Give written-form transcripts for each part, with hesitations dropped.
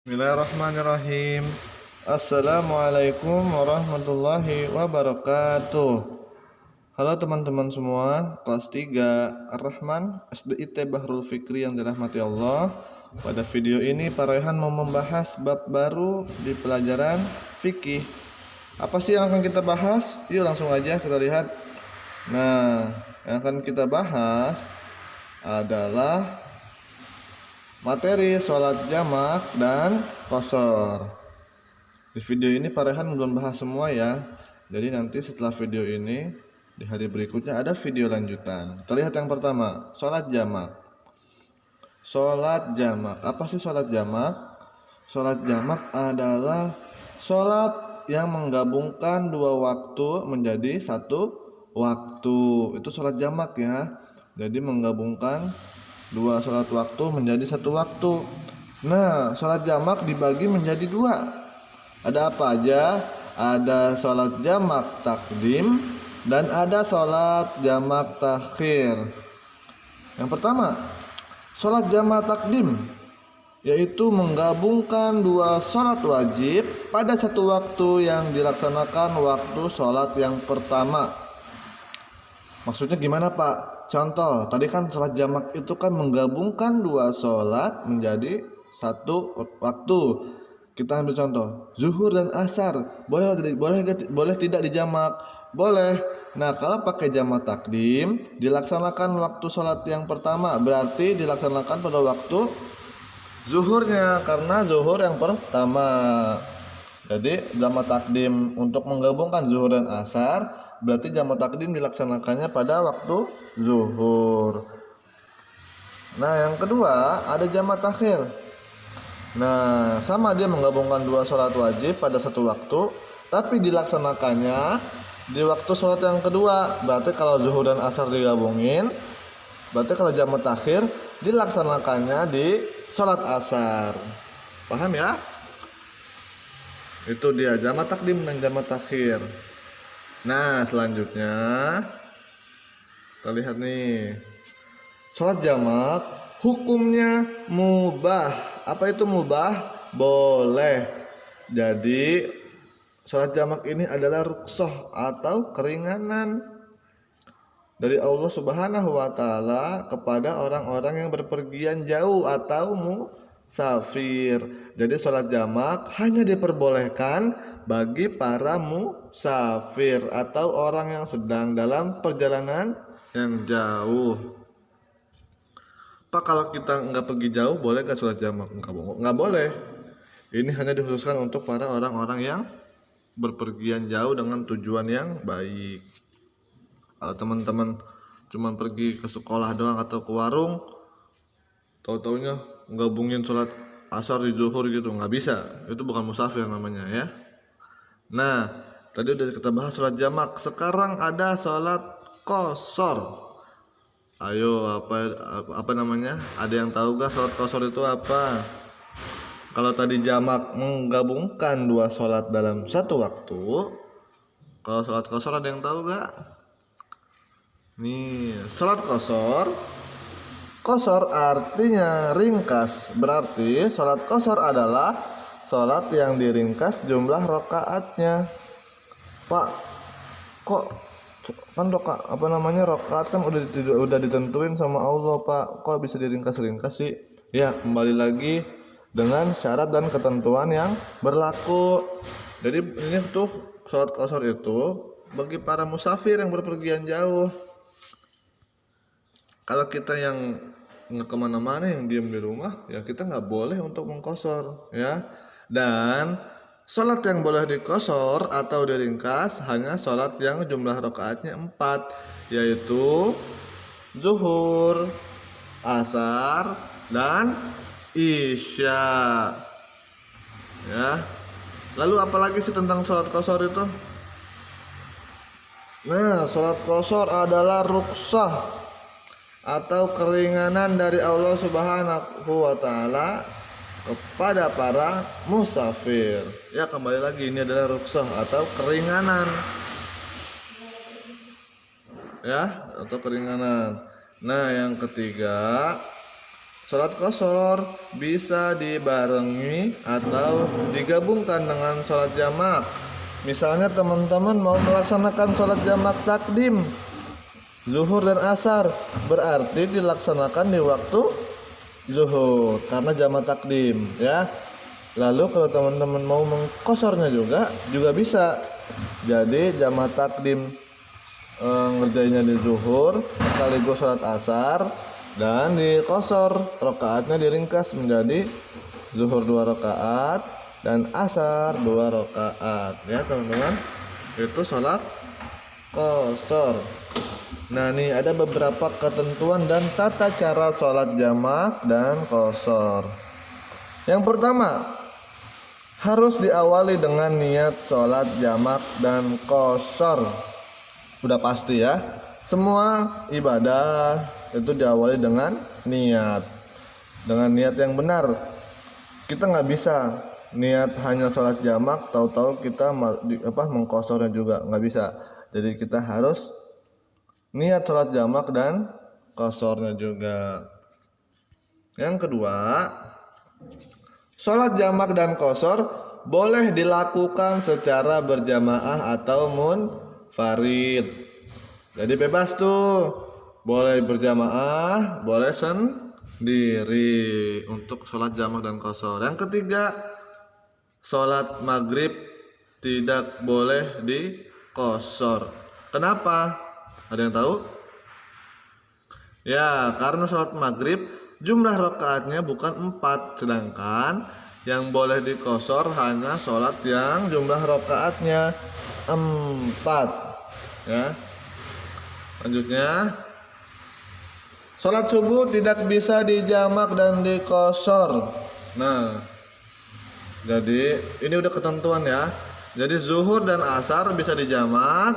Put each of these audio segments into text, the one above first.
Bismillahirrahmanirrahim. Assalamualaikum warahmatullahi wabarakatuh. Halo teman-teman semua, kelas 3 Ar-Rahman SDIT Bahrul Fikri yang dirahmati Allah. Pada video ini Pak Raihan mau membahas bab baru di pelajaran fikih. Apa sih yang akan kita bahas? Yuk langsung aja kita lihat. Nah, yang akan kita bahas adalah materi sholat jamak dan qashar. Di video ini Pak Rehan belum bahas semua ya. Jadi nanti setelah video ini di hari berikutnya ada video lanjutan. Kita lihat yang pertama, sholat jamak. Sholat jamak. Apa sih sholat jamak? Sholat jamak adalah sholat yang menggabungkan dua waktu menjadi satu waktu. Itu sholat jamak ya. Jadi menggabungkan dua sholat waktu menjadi satu waktu. Nah, sholat jamak dibagi menjadi dua. Ada apa aja? Ada sholat jamak takdim dan ada sholat jamak takhir. Yang pertama, sholat jamak takdim, yaitu menggabungkan dua sholat wajib pada satu waktu yang dilaksanakan waktu sholat yang pertama. Maksudnya gimana Pak? Contoh, tadi kan sholat jamak itu kan menggabungkan dua sholat menjadi satu waktu. Kita ambil contoh, zuhur dan asar. Boleh tidak dijamak? Boleh. Nah, kalau pakai jamak takdim, dilaksanakan waktu sholat yang pertama, berarti dilaksanakan pada waktu zuhurnya, karena zuhur yang pertama. Jadi jamak takdim untuk menggabungkan zuhur dan asar, berarti jamak takdim dilaksanakannya pada waktu zuhur. Nah, yang kedua ada jamak takhir. Nah, sama dia menggabungkan dua sholat wajib pada satu waktu, tapi dilaksanakannya di waktu sholat yang kedua. Berarti kalau zuhur dan asar digabungin, berarti kalau jamak takhir dilaksanakannya di sholat asar. Paham ya? Itu dia jamak takdim dan jamak takhir. Nah, selanjutnya kita lihat nih, sholat jamak hukumnya mubah. Apa itu mubah? Boleh. Jadi sholat jamak ini adalah rukhsah atau keringanan dari Allah Subhanahu wa taala kepada orang-orang yang berpergian jauh atau musafir. Jadi sholat jamak hanya diperbolehkan bagi para musafir atau orang yang sedang dalam perjalanan yang jauh. Pak, kalau kita nggak pergi jauh boleh nggak sholat jamak? Nggak boleh. Ini hanya dikhususkan untuk para orang-orang yang berpergian jauh dengan tujuan yang baik. Kalau teman-teman cuma pergi ke sekolah doang atau ke warung, tahu-taunya gabungin sholat asar di zuhur gitu, nggak bisa. Itu bukan musafir namanya ya. Nah, tadi udah kita bahas sholat jamak. Sekarang ada sholat qashar. Ayo, apa namanya? Ada yang tahu gak sholat qashar itu apa? Kalau tadi jamak menggabungkan dua sholat dalam satu waktu, kalau sholat qashar ada yang tahu gak? Nih, sholat qashar artinya ringkas. Berarti sholat qashar adalah sholat yang diringkas jumlah rakaatnya. Pak, kok kan rakaat kan udah ditentuin sama Allah Pak, kok bisa diringkas-ringkas sih? Ya, kembali lagi dengan syarat dan ketentuan yang berlaku. Jadi ini tuh sholat qashar itu bagi para musafir yang berpergian jauh. Kalau kita yang nggak kemana-mana, yang diam di rumah, ya kita nggak boleh untuk mengqashar ya. Dan sholat yang boleh diqashar atau diringkas hanya sholat yang jumlah rakaatnya 4, yaitu zuhur, asar, dan isya ya. Lalu apalagi sih tentang sholat qashar itu? Nah, sholat qashar adalah rukhsah atau keringanan dari Allah Subhanahu wa taala kepada para musafir. Ya, kembali lagi ini adalah rukhsah atau keringanan. Ya, atau keringanan. Nah, yang ketiga, Sholat qashar bisa dibarengi atau digabungkan dengan sholat jamak. Misalnya teman-teman mau melaksanakan sholat jamak takdim zuhur dan asar, berarti dilaksanakan di waktu zuhur karena jamak takdim ya. Lalu kalau teman-teman mau mengqasharnya juga bisa. Jadi jamak takdim ngerjainnya di zuhur sekaligus sholat asar, dan di qashar rakaatnya diringkas menjadi zuhur 2 rakaat dan asar 2 rakaat ya teman-teman. Itu sholat qashar. Nah, nih ada beberapa ketentuan dan tata cara sholat jamak dan qashar. Yang pertama, harus diawali dengan niat sholat jamak dan qashar. Udah pasti ya, semua ibadah itu diawali dengan niat. Dengan niat yang benar. Kita nggak bisa niat hanya sholat jamak, tahu-tahu kita mengqasharnya juga, nggak bisa. Jadi kita harus niat sholat jamak dan qasharnya juga. Yang kedua, sholat jamak dan qashar boleh dilakukan secara berjamaah atau munfarid. Jadi bebas tuh, boleh berjamaah, boleh sendiri untuk sholat jamak dan qashar. Yang ketiga, sholat maghrib tidak boleh di qashar. Kenapa? Ada yang tahu? Ya, karena sholat maghrib jumlah rakaatnya bukan 4, sedangkan yang boleh diqashar hanya sholat yang jumlah rakaatnya 4 ya. Selanjutnya, sholat subuh tidak bisa dijamak dan diqashar. Nah, jadi ini udah ketentuan ya. Jadi zuhur dan asar bisa dijamak,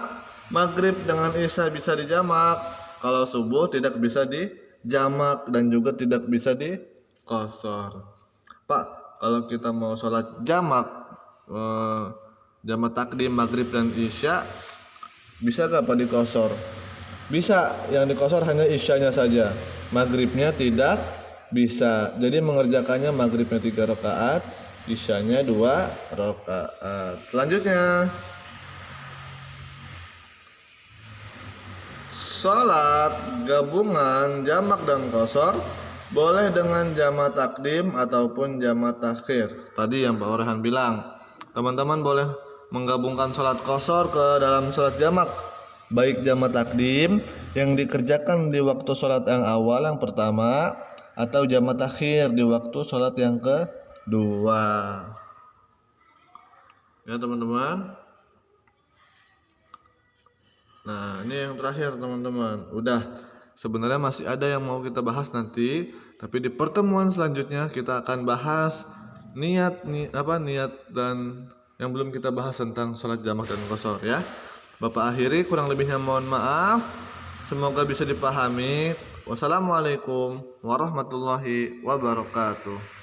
maghrib dengan isya bisa dijamak. Kalau subuh tidak bisa dijamak dan juga tidak bisa diqashar. Pak, kalau kita mau sholat jamak, jamak takdim, maghrib dan isya, bisa gak Pak diqashar? Bisa, yang diqashar hanya isyanya saja, maghribnya tidak bisa. Jadi mengerjakannya maghribnya 3 rakaat, isyanya 2 rakaat. Selanjutnya, sholat gabungan jamak dan qashar boleh dengan jamak takdim ataupun jamak takhir. Tadi yang Pak Orhan bilang, teman-teman boleh menggabungkan sholat qashar ke dalam sholat jamak, baik jamak takdim yang dikerjakan di waktu sholat yang awal yang pertama, atau jamak takhir di waktu sholat yang kedua. Ya teman-teman. Nah, ini yang terakhir teman-teman. Udah, sebenarnya masih ada yang mau kita bahas nanti, tapi di pertemuan selanjutnya kita akan bahas niat dan yang belum kita bahas tentang sholat jamak dan qashar ya. Bapak akhiri, kurang lebihnya mohon maaf. Semoga bisa dipahami. Wassalamualaikum warahmatullahi wabarakatuh.